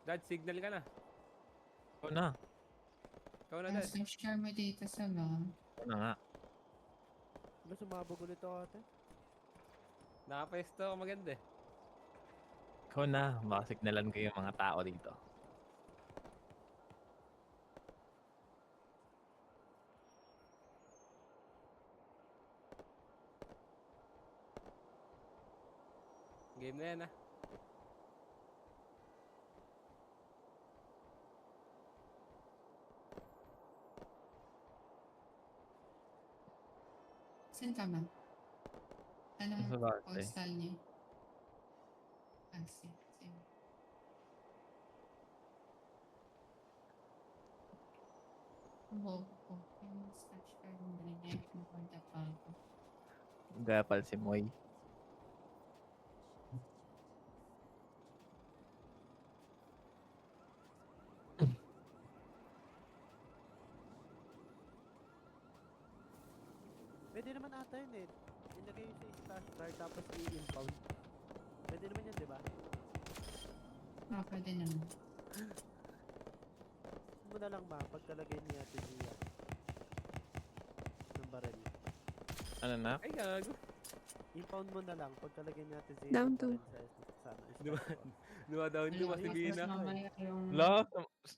Dad, signal ka na. Ikaw na. Ikaw na, Dad. Share mo dito sa loob. Ikaw na nga. Ba, sumabog ulit ako ate? Nakapesto ako maganda eh. Ikaw na. Baka signalan ko yung mga tao dito. Game na yan ah. Saan ka man? Ano Sa base. postal niya? Ah, sige. Oo. Yung scratch card mo rin yan. Pupunta pa ako. Gapal si Moy. Pwede naman ata yun eh. Ilagay sa stash card tapos i-impound. Pwede naman yan, di ba? Ah, pwede naman. Mo na lang ba pagkalagay ni Ate Zia ng baril. Ano na? Ay, gago. Impound mo na lang pagkalagay ni Ate Zia Down ng to. baril sa ano, Diba? stash card. Dumadaan yung Mas masibina. mamaya yung... Lo,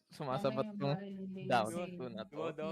sumasabat mamaya yung baril yung down. sale. Doon na to. Dumadaan